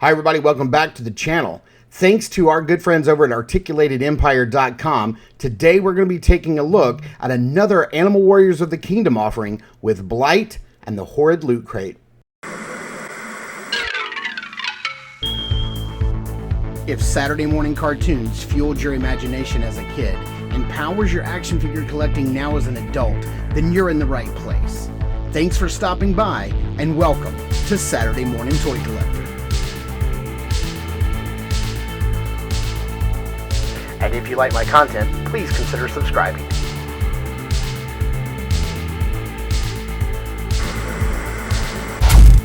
Hi everybody, welcome back to the channel. Thanks to our good friends over at articulatedempire.com, today we're going to be taking a look at another Animal Warriors of the Kingdom offering with Blight and the Horrid Loot Crate. If Saturday morning cartoons fueled your imagination as a kid and powers your action figure collecting now as an adult, then you're in the right place. Thanks for stopping by and welcome to Saturday Morning Toy Collector. And if you like my content, please consider subscribing.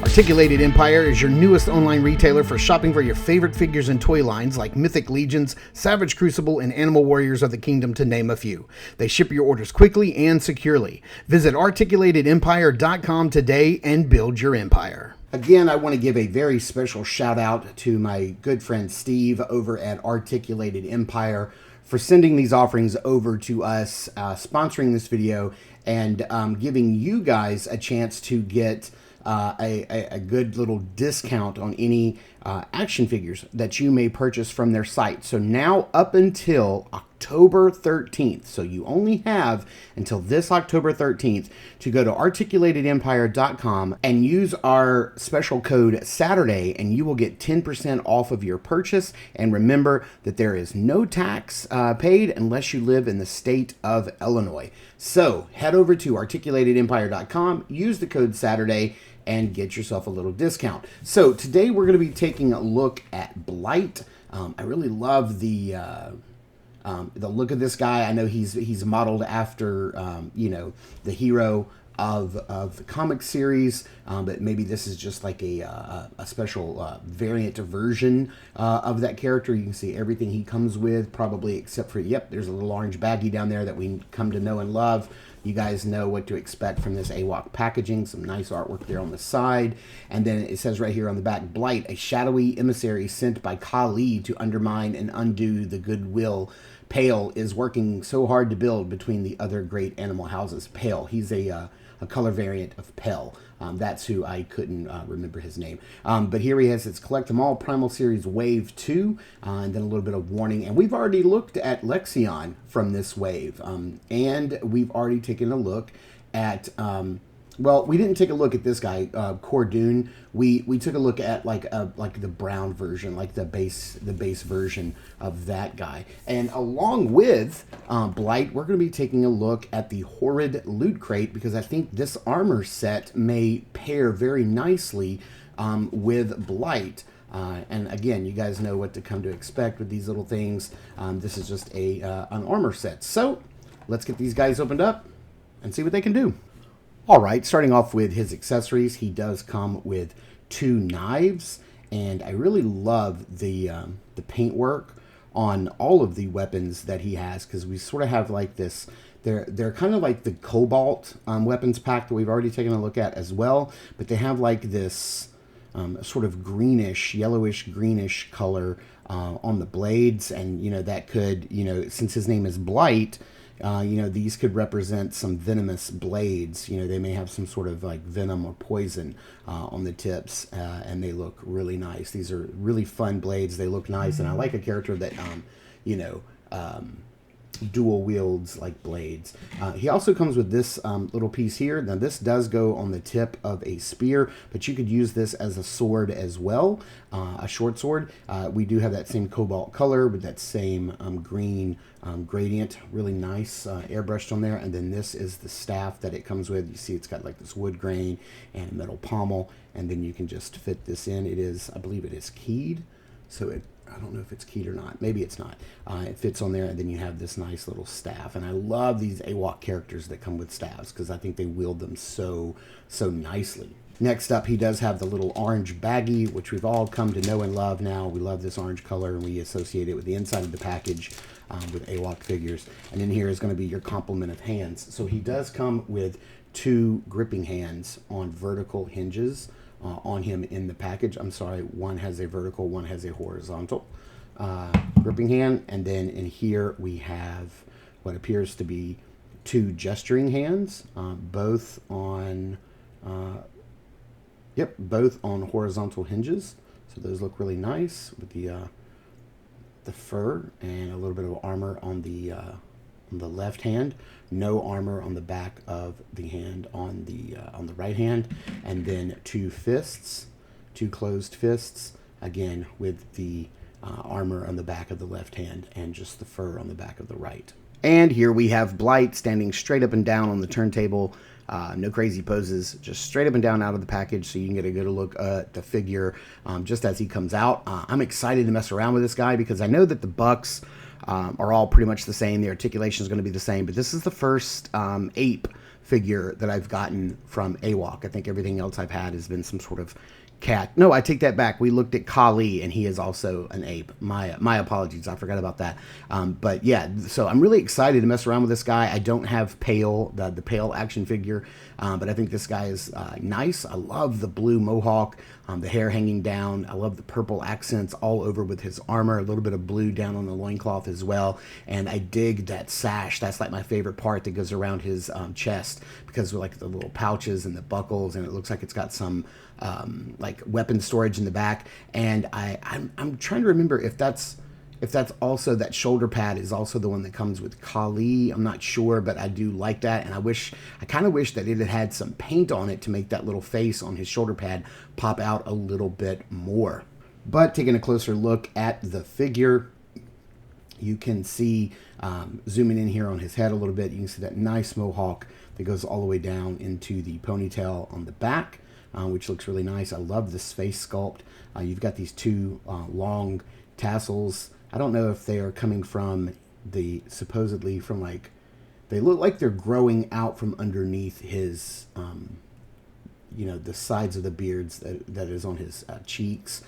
Articulated Empire is your newest online retailer for shopping for your favorite figures and toy lines like Mythic Legions, Savage Crucible, and Animal Warriors of the Kingdom, to name a few. They ship your orders quickly and securely. Visit articulatedempire.com today and build your empire. Again, I want to give a very special shout out to my good friend Steve over at Articulated Empire for sending these offerings over to us, sponsoring this video, and giving you guys a chance to get a good little discount on any action figures that you may purchase from their site. So now up until October 13th, so you only have until this October 13th to go to articulatedempire.com and use our special code Saturday, and you will get 10% off of your purchase. And remember that there is no tax paid unless you live in the state of Illinois. So head over to articulatedempire.com, use the code Saturday, and get yourself a little discount. So today we're going to be taking a look at Blight. I really love the look of this guy. I know he's modeled after you know, the hero of the comic series, but maybe this is just like a special variant version of that character. You can see everything he comes with, probably except for, yep, there's a little orange baggie down there that we come to know and love. You guys know what to expect from this AWOC packaging. Some nice artwork there on the side. And then it says right here on the back, Blight, a shadowy emissary sent by Kali to undermine and undo the goodwill Pale is working so hard to build between the other great animal houses. Pale, he's a color variant of Pale. That's who I couldn't remember his name. But here he has, it's Collect Them All Primal Series Wave 2, and then a little bit of warning. And we've already looked at Lexion from this wave, and we've already taken a look at, well, we didn't take a look at this guy, Cordoon. We took a look at like the brown version, like the base version of that guy. And along with Blight, we're going to be taking a look at the Horrid Loot Crate, because I think this armor set may pair very nicely with Blight. And again, you guys know what to come to expect with these little things. This is just an armor set. So let's get these guys opened up and see what they can do. All right, starting off with his accessories, he does come with 2 knives, and I really love the paintwork on all of the weapons that he has, because we sort of have like this, they're kind of like the Cobalt weapons pack that we've already taken a look at as well, but they have like this sort of greenish, yellowish greenish color on the blades, and you know, that could, you know, since his name is Blight, you know, these could represent some venomous blades. You know, they may have some sort of like venom or poison on the tips, and they look really nice. These are really fun blades. They look nice, and I like a character that, you know, dual wields like blades. He also comes with this little piece here. Now this does go on the tip of a spear, but you could use this as a sword as well, a short sword. We do have that same cobalt color with that same green gradient, really nice airbrushed on there. And then this is the staff that it comes with. You see it's got like this wood grain and a metal pommel, and then you can just fit this in. It is, I believe it is keyed, so I don't know if it's keyed or not. Maybe it's not. It fits on there, and then you have this nice little staff. And I love these AWOC characters that come with staffs, because I think they wield them so nicely. Next up, he does have the little orange baggie, which we've all come to know and love now. We love this orange color, and we associate it with the inside of the package with AWOC figures. And in here is going to be your complement of hands. So he does come with 2 gripping hands on vertical hinges on him in the package. I'm sorry, one has a vertical, one has a horizontal gripping hand. And then in here we have what appears to be 2 gesturing hands, both on both on horizontal hinges. So those look really nice with the fur and a little bit of armor on the left hand. No armor on the back of the hand on the right hand, and then two fists, two closed fists, again with the armor on the back of the left hand and just the fur on the back of the right. And here we have Blight standing straight up and down on the turntable. No crazy poses, just straight up and down out of the package so you can get a good look at the figure just as he comes out. I'm excited to mess around with this guy because I know that the bucks are all pretty much the same. The articulation is going to be the same, but this is the first ape figure that I've gotten from AWOC. I think everything else I've had has been some sort of cat. No, I take that back. We looked at Kali, and he is also an ape. My apologies. I forgot about that. But yeah, so I'm really excited to mess around with this guy. I don't have Pale, the Pale action figure, but I think this guy is nice. I love the blue mohawk, the hair hanging down. I love the purple accents all over with his armor, a little bit of blue down on the loincloth as well. And I dig that sash. That's like my favorite part that goes around his chest because of like the little pouches and the buckles, and it looks like it's got some like weapon storage in the back. And I'm trying to remember if that's also, that shoulder pad is also the one that comes with Kali. I'm not sure, but I do like that. And I kind of wish that it had some paint on it to make that little face on his shoulder pad pop out a little bit more. But taking a closer look at the figure, you can see, zooming in here on his head a little bit, you can see that nice mohawk that goes all the way down into the ponytail on the back, which looks really nice. I love this face sculpt. You've got these two long tassels. I don't know if they are coming from supposedly from like, they look like they're growing out from underneath his, the sides of the beards that is on his cheeks,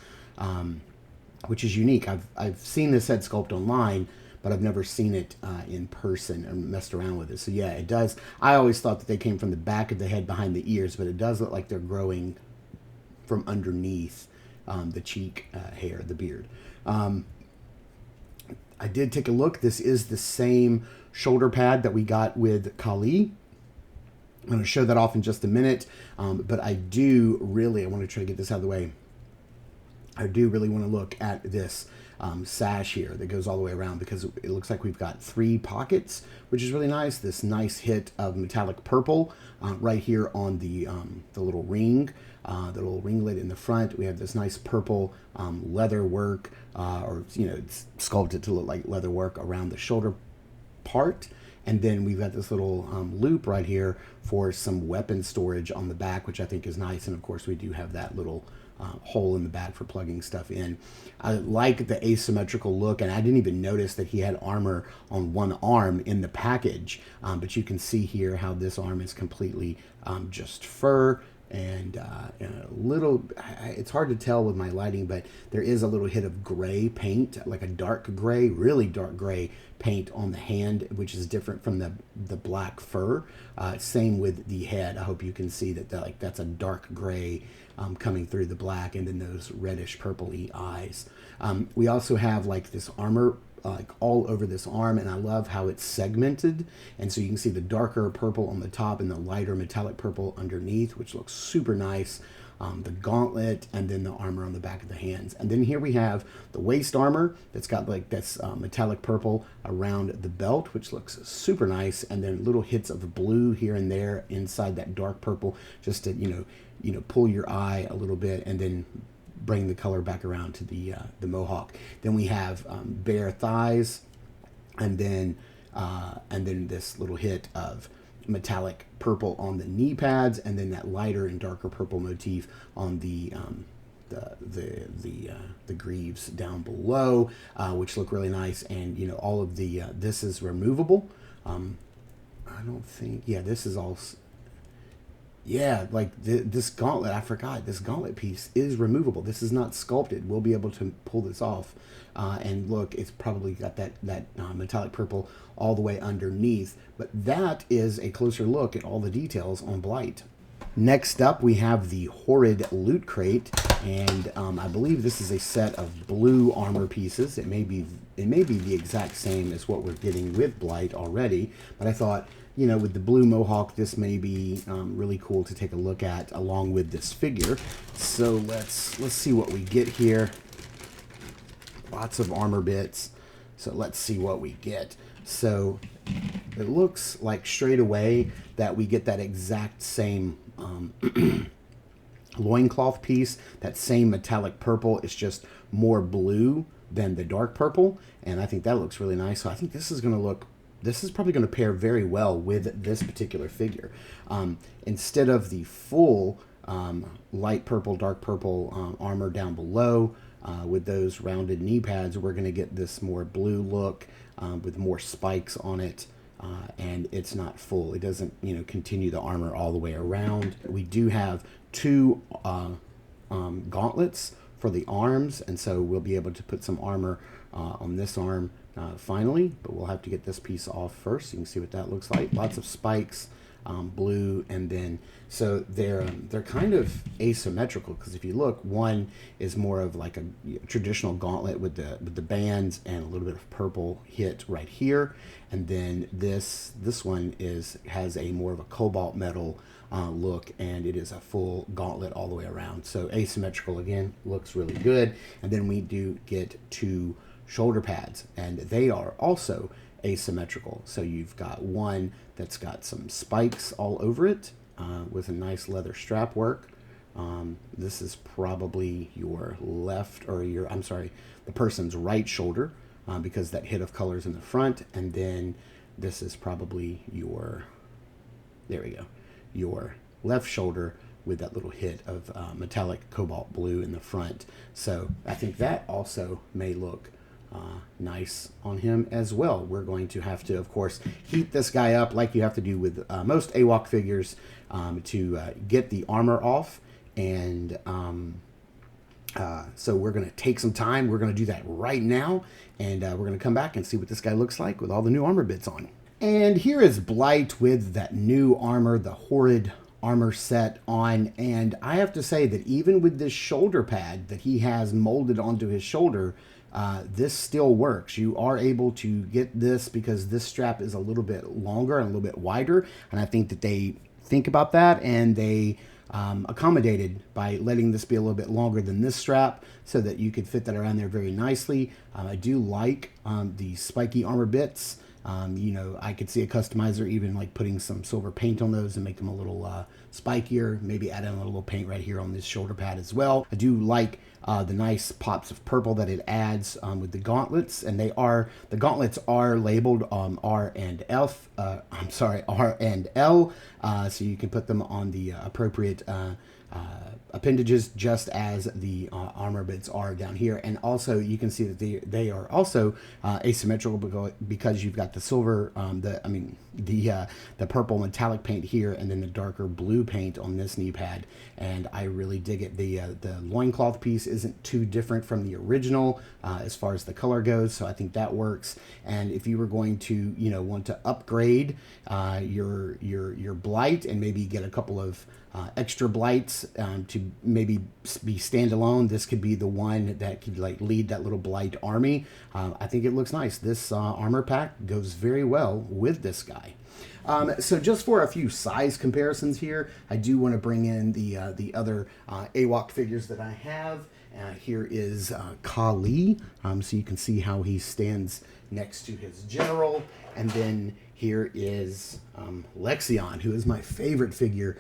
which is unique. I've seen this head sculpt online, but I've never seen it in person and messed around with it. So yeah, it does. I always thought that they came from the back of the head behind the ears, but it does look like they're growing from underneath the cheek hair, the beard. I did take a look. This is the same shoulder pad that we got with Kali. I'm going to show that off in just a minute, but I want to try to get this out of the way. I do really want to look at this sash here that goes all the way around because it looks like we've got 3 pockets, which is really nice. This nice hit of metallic purple right here on the little ring, the little ringlet in the front. We have this nice purple leather work, it's sculpted to look like leather work around the shoulder part. And then we've got this little loop right here for some weapon storage on the back, which I think is nice. And of course, we do have that little hole in the back for plugging stuff in. I like the asymmetrical look, and I didn't even notice that he had armor on one arm in the package. But you can see here how this arm is completely just fur. And a little, it's hard to tell with my lighting, but there is a little hit of gray paint, like a dark gray, really dark gray paint on the hand, which is different from the black fur. Same with the head. I hope you can see that that's a dark gray coming through the black, and then those reddish purpley eyes. We also have like this armor like all over this arm, and I love how it's segmented, and so you can see the darker purple on the top and the lighter metallic purple underneath, which looks super nice. The gauntlet, and then the armor on the back of the hands. And then here we have the waist armor that's got like this metallic purple around the belt, which looks super nice, and then little hits of blue here and there inside that dark purple, just to pull your eye a little bit, and then bring the color back around to the mohawk. Then we have bare thighs, and then this little hit of metallic purple on the knee pads, and then that lighter and darker purple motif on the greaves down below, which look really nice. And all of the this is removable. I don't think, yeah, this is all. Yeah, like this gauntlet, I forgot, this gauntlet piece is removable. This is not sculpted. We'll be able to pull this off. And look, it's probably got that metallic purple all the way underneath. But that is a closer look at all the details on Blight. Next up, we have the Horrid Loot Crate, and I believe this is a set of blue armor pieces. It may be the exact same as what we're getting with Blight already, but I thought, you know, with the blue mohawk, this may be really cool to take a look at along with this figure. So let's see what we get here. Lots of armor bits. So let's see what we get. So it looks like straight away that we get that exact same loincloth piece, that same metallic purple. It's just more blue than the dark purple, and I think that looks really nice. So I think this is probably going to pair very well with this particular figure. Instead of the full light purple, dark purple armor down below with those rounded knee pads, we're going to get this more blue look with more spikes on it. And it's not full. It doesn't, you know, continue the armor all the way around. We do have two gauntlets for the arms, and so we'll be able to put some armor on this arm finally, but we'll have to get this piece off first. You can see what that looks like. Lots of spikes, blue, and then so they're kind of asymmetrical, because if you look, one is more of like a traditional gauntlet with the bands and a little bit of purple hit right here, and then this one has a more of a cobalt metal look, and it is a full gauntlet all the way around. So asymmetrical again, looks really good. And then we do get two shoulder pads, and they are also asymmetrical. So you've got one that's got some spikes all over it with a nice leather strap work. This is probably your left, or the person's right shoulder, because that hit of colors in the front. And then this is probably your left shoulder with that little hit of metallic cobalt blue in the front. So I think that also may look nice on him as well. We're going to have to, of course, heat this guy up like you have to do with most AWOC figures to get the armor off. And so we're going to take some time. We're going to do that right now. And we're going to come back and see what this guy looks like with all the new armor bits on. And here is Blight with that new armor, the Horrid armor set on. And I have to say that even with this shoulder pad that he has molded onto his shoulder, this still works. You are able to get this because this strap is a little bit longer and a little bit wider. And I think that they think about that, and they accommodated by letting this be a little bit longer than this strap so that you could fit that around there very nicely. I do like the spiky armor bits. You know, I could see a customizer even like putting some silver paint on those and make them a little spikier, maybe add in a little paint right here on this shoulder pad as well. I do like the nice pops of purple that it adds with the gauntlets, and the gauntlets are labeled R and L, so you can put them on the appropriate appendages, just as the armor bits are down here. And also you can see that they are also asymmetrical because you've got the silver, the purple metallic paint here, and then the darker blue paint on this knee pad. And I really dig it. The loincloth piece isn't too different from the original as far as the color goes, so I think that works. And if you were going to, you know, want to upgrade your Blight and maybe get a couple of extra Blights to maybe be standalone, this could be the one that could like lead that little Blight army. I think it looks nice. This armor pack goes very well with this guy. So just for a few size comparisons here, I do want to bring in the other AWOC figures that I have. Here is Kali, so you can see how he stands next to his general. And then here is Lexion, who is my favorite figure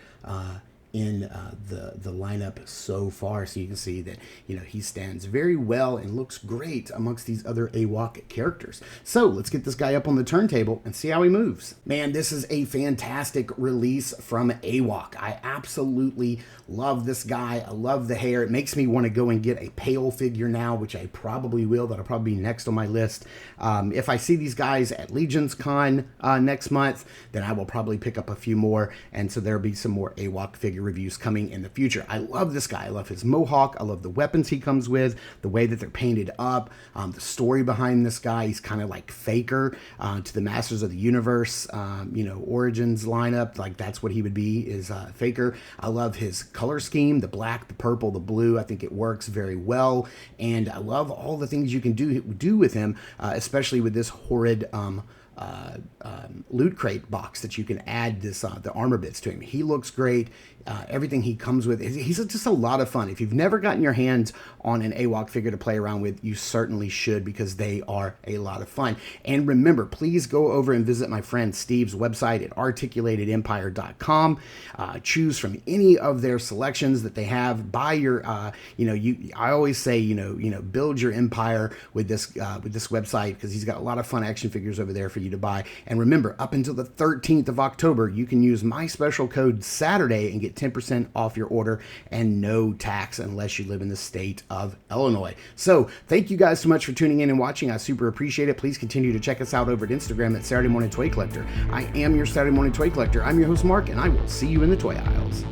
in the lineup so far. So you can see that, you know, he stands very well and looks great amongst these other AWOC characters. So let's get this guy up on the turntable and see how he moves. Man, this is a fantastic release from AWOC. I absolutely love this guy. I love the hair. It makes me want to go and get a pale figure now, which I probably will. That'll probably be next on my list. If I see these guys at Legion's Con next month, then I will probably pick up a few more. And so there'll be some more AWOC figure reviews coming in the future. I love this guy. I love his mohawk. I love the weapons he comes with, the way that they're painted up, the story behind this guy. He's kind of like Faker to the Masters of the Universe, Origins lineup. Like that's what he would be, is Faker. I love his color scheme, the black, the purple, the blue. I think it works very well. And I love all the things you can do with him, especially with this Horrid loot crate box that you can add the armor bits to him. He looks great. Everything he comes with, he's just a lot of fun. If you've never gotten your hands on an AWOC figure to play around with, you certainly should, because they are a lot of fun. And remember, please go over and visit my friend Steve's website at articulatedempire.com. Choose from any of their selections that they have. Buy your, I always say, build your empire with this website, because he's got a lot of fun action figures over there for you to buy. And remember, up until the 13th of October, you can use my special code Saturday and get 10% off your order and no tax unless you live in the state of Illinois. So thank you guys so much for tuning in and watching. I super appreciate it. Please continue to check us out over at Instagram at Saturday Morning Toy Collector. I am your Saturday Morning Toy Collector. I'm your host, Mark, and I will see you in the toy aisles.